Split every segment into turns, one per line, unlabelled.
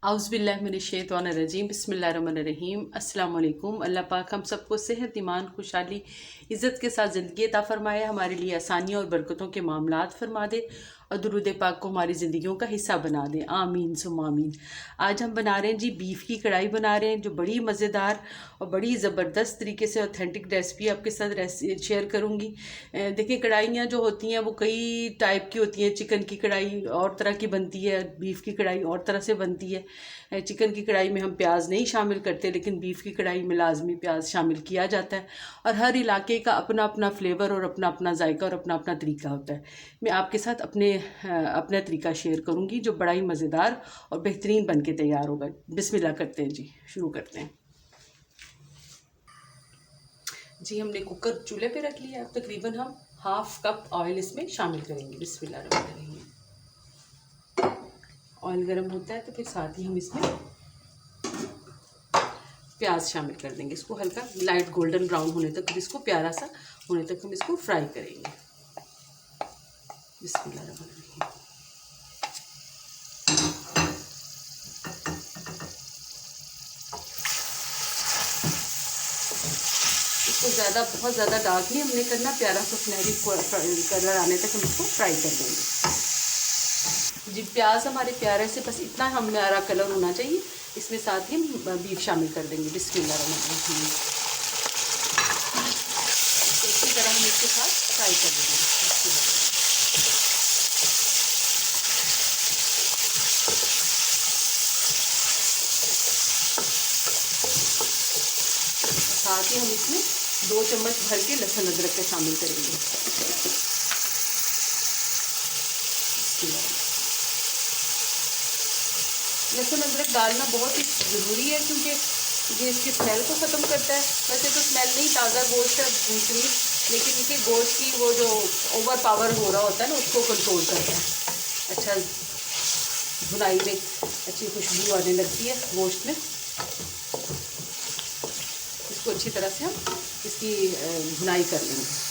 औज़ुबिल्लाहिमिनश्शैतानिर्रजीम बिस्मिल्लाहिर्रहमानिर्रहीम अस्सलाम वालेकुम। अल्लाह पाक हम सबको सेहत, ईमान, खुशहाली, इज़्ज़त के साथ ज़िंदगी अता फ़रमाए, हमारे लिए आसानियों और बरकतों के मामलात फ़रमा दे और दुरूद पाक को हमारी ज़िंदगियों का हिस्सा बना दे। आमीन सुम्मा आमीन। आज हम बना रहे हैं जी बीफ की कढ़ाई बना रहे हैं, जो बड़ी मज़ेदार और बड़ी ज़बरदस्त तरीके से ऑथेंटिक रेसिपी आपके साथ शेयर करूँगी। देखिए, कढ़ाइयाँ जो होती हैं वो कई टाइप की होती हैं। चिकन की कढ़ाई और तरह की बनती है, बीफ की कढ़ाई और तरह से बनती है। चिकन की कढ़ाई में हम प्याज नहीं शामिल करते, लेकिन बीफ की कढ़ाई में लाजमी प्याज शामिल किया जाता है। और हर इलाके का अपना अपना फ्लेवर और अपना अपना जायका और अपना अपना तरीका होता है। मैं आपके साथ अपना तरीका शेयर करूँगी, जो बड़ा ही मज़ेदार और बेहतरीन बन के तैयार होगा। बिस्मिल्लाह करते हैं जी, शुरू करते हैं जी। हमने कुकर चूल्हे पे रख लिया। अब तकरीबन हम हाफ कप ऑयल इसमें शामिल करेंगे। बिस्मिल्लाह। ऑयल गर्म होता है तो फिर साथ ही हम इसमें प्याज शामिल कर देंगे। इसको हल्का लाइट गोल्डन ब्राउन होने तक, इसको प्यारा सा होने तक हम इसको फ्राई करेंगे। बिस्मिल्लाह। इसको बहुत ज़्यादा डार्क नहीं हमने करना, प्यारा सा सुनहरी कलर आने तक हम इसको फ्राई कर देंगे जी। प्याज हमारे प्यारे से बस इतना हमारा कलर होना चाहिए। इसमें साथ ही हम बीफ शामिल कर देंगे। बिस्मिल्लाह। इसी तरह हम इसके साथ फ्राई कर देंगे। साथ ही हम इसमें 2 चम्मच भर के लहसुन अदरक के शामिल करेंगे। लहसुन अदरक डालना बहुत ही ज़रूरी है, क्योंकि ये इसकी स्मेल को ख़त्म करता है। वैसे तो स्मेल नहीं, ताज़ा गोश्त है दूसरी, लेकिन इनके गोश्त की वो जो ओवर पावर हो रहा होता है ना, उसको कंट्रोल करता है। अच्छा, भुनाई में अच्छी खुशबू आने लगती है गोश्त में। इसको अच्छी तरह से हम इसकी भुनाई कर लेंगे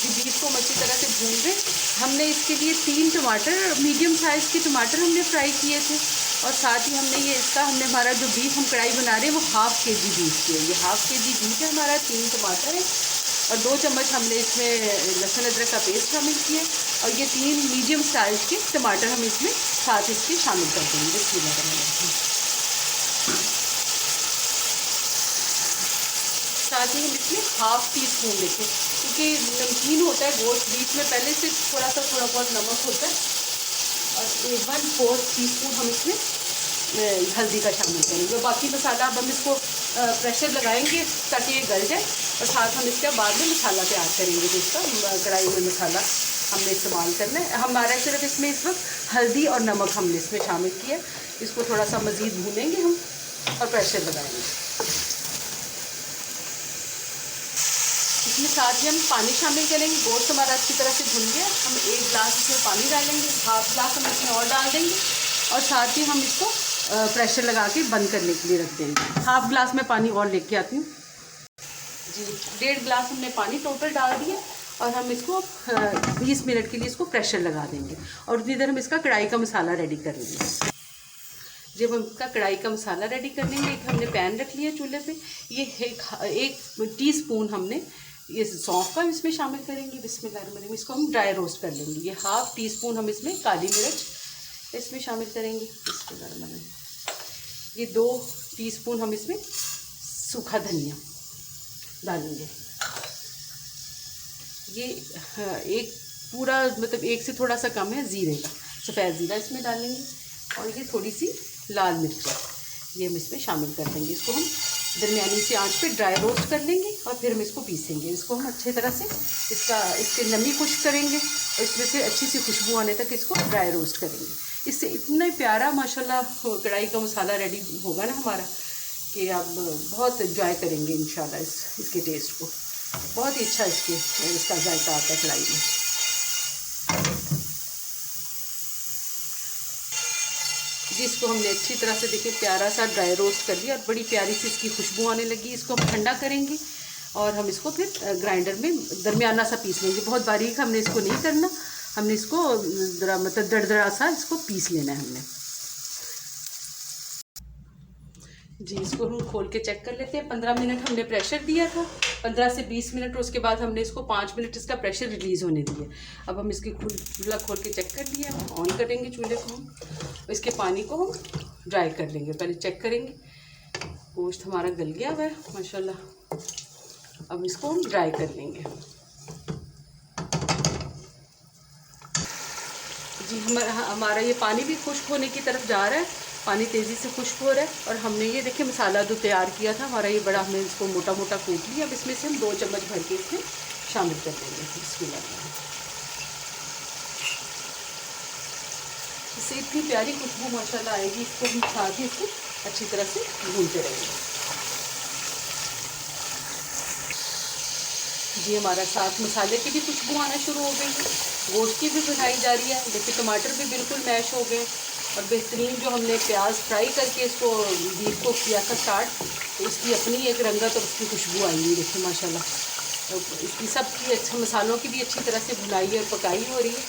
जी। बीफ को हम अच्छी तरह से भून लें। हमने इसके लिए 3 टमाटर, मीडियम साइज़ के टमाटर हमने फ्राई किए थे। और साथ ही हमने हमारा जो बीफ हम कढ़ाई बना रहे हैं वो हाफ़ के जी बीफ की है। ये हाफ़ के जी बीफ है हमारा। 3 टमाटर है और 2 चम्मच हमने इसमें लहसुन अदरक का पेस्ट शामिल किया। और ये 3 मीडियम साइज़ के टमाटर हम इसमें साथ इसके शामिल कर देंगे। बिस्मिल्लाह। साथ ही हम इसमें हाफ़ टी स्पून देखें, क्योंकि नमकीन होता है गोश्त, बीफ में पहले से थोड़ा बहुत नमक होता है। और 1/4 टीस्पून हम इसमें हल्दी का शामिल करेंगे। बाकी मसाला अब हम इसको प्रेशर लगाएंगे ताकि ये गल जाए, और साथ हम इसके बाद में मसाला तैयार करेंगे। जो इसका कढ़ाई में मसाला हमने इस्तेमाल करना है। हमारा सिर्फ इसमें इस वक्त हल्दी और नमक हमने इसमें शामिल किया। इसको थोड़ा सा मज़ीद भूनेंगे हम और प्रेशर लगाएंगे। इसमें साथ ही हम पानी शामिल करेंगे। गोश्त हमारा अच्छी तरह से भुन गया। हम 1 गिलास इसमें पानी डालेंगे, हाफ गिलास हम इसमें और डाल देंगे। और साथ ही हम इसको प्रेशर लगा के बंद करने के लिए रख देंगे। हाफ गिलास में पानी और लेके आती हूँ जी। 1.5 गिलास हमने पानी टोटल डाल दिया। और हम इसको 20 मिनट के लिए इसको प्रेशर लगा देंगे। और उतनी देर हम इसका कढ़ाई का मसाला रेडी कर लेंगे। जब हम इसका कढ़ाई का मसाला रेडी कर लेंगे, एक हमने पैन रख लिया चूल्हे पे। ये 1 टीस्पून हमने ये सौंफ का इसमें शामिल करेंगे। बिस्मिल्लाह। इसको हम ड्राई रोस्ट कर लेंगे। ये हाफ़ टी स्पून हम इसमें काली मिर्च इसमें शामिल करेंगे। बिस्मिल्लाह। ये 2 टीस्पून हम इसमें सूखा धनिया डालेंगे। ये एक पूरा मतलब 1 से थोड़ा सा कम है ज़ीरे का, सफ़ेद ज़ीरा इसमें डालेंगे। और ये थोड़ी सी लाल मिर्च ये हम इसमें शामिल कर देंगे। इसको हम दरमियानी सी आंच पे ड्राई रोस्ट कर लेंगे और फिर हम इसको पीसेंगे। इसको हम अच्छी तरह से इसके नमी खुश्क करेंगे और इसमें से अच्छी सी खुशबू आने तक इसको ड्राई रोस्ट करेंगे। इससे इतना प्यारा माशाल्लाह कढ़ाई का मसाला रेडी होगा ना हमारा, कि आप बहुत एंजॉय करेंगे इंशाल्लाह। इसके टेस्ट को बहुत ही अच्छा इसका जायका आता है कढ़ाई में जी। इसको हमने अच्छी तरह से देखिए प्यारा सा ड्राई रोस्ट कर लिया और बड़ी प्यारी सी इसकी खुशबू आने लगी। इसको हम ठंडा करेंगे और हम इसको फिर ग्राइंडर में दरमियाना सा पीस लेंगे। बहुत बारीक हमने इसको नहीं करना, हमने इसको मतलब दरदरा सा इसको पीस लेना है हमने। जी इसको हम खोल के चेक कर लेते हैं। 15 मिनट हमने प्रेशर दिया था, 15 से 20 मिनट, और उसके बाद हमने इसको 5 मिनट इसका प्रेशर रिलीज़ होने दिया। अब हम इसकी चूल्हा खोल के चेक कर लिया, ऑन करेंगे चूल्हे को हम, इसके पानी को हम ड्राई कर लेंगे। पहले चेक करेंगे, गोश्त हमारा गल गया हुआ है माशाल्लाह। अब इसको हम ड्राई कर लेंगे। जी हमारा ये पानी भी खुश्क होने की तरफ जा रहा है, पानी तेज़ी से खुश्क हो रहा है। और हमने ये देखिए मसाला जो तैयार किया था हमारा, ये बड़ा हमने इसको मोटा मोटा कूट लिया। अब इसमें से हम 2 चम्मच भर के इसमें शामिल कर देंगे। बिस्मिल्लाह। इससे इतनी प्यारी खुशबू माशाल्लाह आएगी, इसको हम साथ ही इसको अच्छी तरह से भूनते रहेंगे। जी हमारा साथ मसाले की भी खुशबू आना शुरू हो गई है, गोश्त की भी भुनाई जा रही है। देखिए टमाटर भी बिल्कुल मैश हो गए, और बेहतरीन जो हमने प्याज फ्राई करके इसको बीफ को किया था स्टार्ट, तो इसकी अपनी एक रंगत और उसकी खुशबू आई हुई देखिए माशाल्लाह। तो इसकी सब की अच्छा मसालों की भी अच्छी तरह से भुनाई और पकाई हो रही है।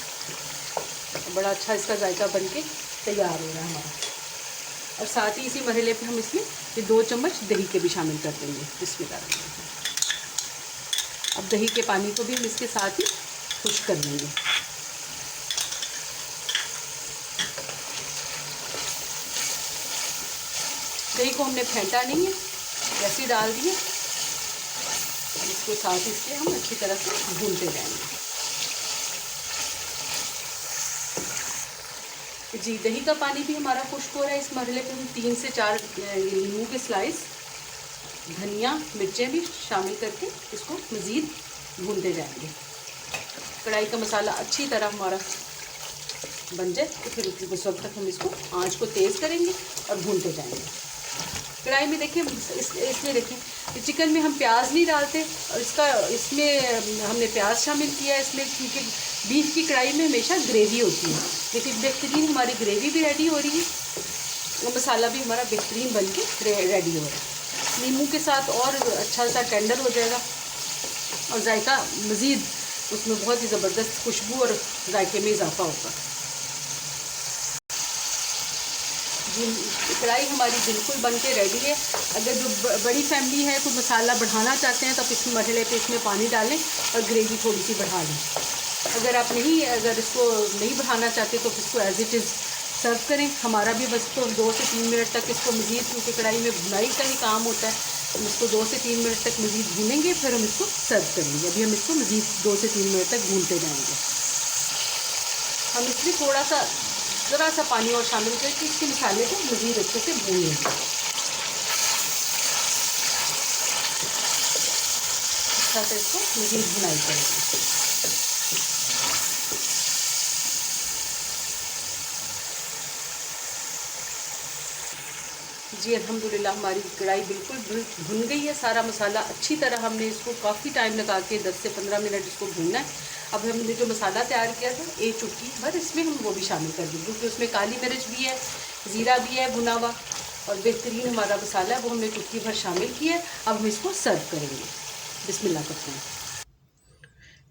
बड़ा अच्छा इसका जायका बन के तैयार हो रहा है हमारा। और साथ ही इसी मरहले पे हम इसमें ये 2 चम्मच दही के भी शामिल कर देंगे। बिस्मिल्लाह। अब दही के पानी को भी हम इसके साथ ही खुश्क कर लेंगे। दही को हमने फेंटा नहीं है, वैसे डाल दिए। इसको साथ इसके हम अच्छी तरह से भूनते जाएंगे। जी दही का पानी भी हमारा खुश्क हो रहा है। इस मरहले पे हम 3 से 4 नींबू के स्लाइस, धनिया, मिर्चें भी शामिल करके इसको मज़ीद भूनते जाएंगे। कढ़ाई का मसाला अच्छी तरह हमारा बन जाए तो फिर उस वक्त तक हम इसको आंच को तेज़ करेंगे और भूनते जाएंगे। कढ़ाई में देखिए इसमें देखिए चिकन में हम प्याज नहीं डालते, और इसमें हमने प्याज शामिल किया है इसमें, क्योंकि बीफ की कढ़ाई में हमेशा ग्रेवी होती है। देखिए बेहतरीन हमारी ग्रेवी भी रेडी हो रही है, और मसाला भी हमारा बेहतरीन बन के रेडी हो रहा है। नींबू के साथ और अच्छा सा टेंडर हो जाएगा, और जायका मज़ीद उसमें बहुत ही ज़बरदस्त खुशबू और जायके में इजाफा होगा। जी कढ़ाई हमारी बिल्कुल बन के रेडी है। अगर जो बड़ी फैमिली है, कोई मसाला बढ़ाना चाहते हैं तो आप इस मरहले पे इसमें पानी डालें और ग्रेवी थोड़ी सी बढ़ा लें। अगर इसको नहीं बढ़ाना चाहते तो इसको एज इट इज़ सर्व करें। हमारा भी बस तो 2 से 3 मिनट तक इसको मज़ीद, क्योंकि कढ़ाई में भुनाई का ही काम होता है, हम इसको 2 से 3 मिनट तक मज़ीद भूनेंगे, फिर हम इसको सर्व करेंगे। अभी हम इसको मज़ीद 2 से 3 मिनट तक भूनते जाएंगे। हम इसमें थोड़ा सा ज़रा सा पानी और शामिल करके इसके मसाले को मज़ीद अच्छे से भून लेंगे। अच्छा से इसको मज़ीद भुनाई करेंगे। जी अल्हम्दुलिल्लाह हमारी कढ़ाई बिल्कुल भुन गई है। सारा मसाला अच्छी तरह हमने इसको काफ़ी टाइम लगा के 10 से 15 मिनट इसको भूनना है। अब हमने जो मसाला तैयार किया था 1 चुटकी भर इसमें हम वो भी शामिल कर देंगे, क्योंकि उसमें काली मिर्च भी है, ज़ीरा भी है भुना हुआ, और बेहतरीन हमारा मसाला है वो हमने चुटकी भर शामिल किया है। अब हम इसको सर्व करेंगे। बिस्मिल्लाह करते हैं।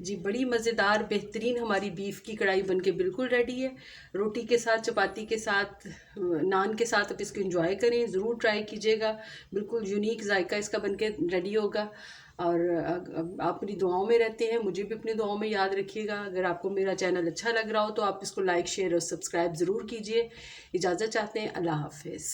जी बड़ी मज़ेदार बेहतरीन हमारी बीफ की कढ़ाई बनके बिल्कुल रेडी है। रोटी के साथ, चपाती के साथ, नान के साथ आप इसको एंजॉय करें, ज़रूर ट्राई कीजिएगा। बिल्कुल यूनिक जायका इसका बनके रेडी होगा। और आप मेरी दुआओं में रहते हैं, मुझे भी अपनी दुआओं में याद रखिएगा। अगर आपको मेरा चैनल अच्छा लग रहा हो तो आप इसको लाइक, शेयर और सब्सक्राइब ज़रूर कीजिए। इजाज़त चाहते हैं, अल्लाह हाफ़िज़।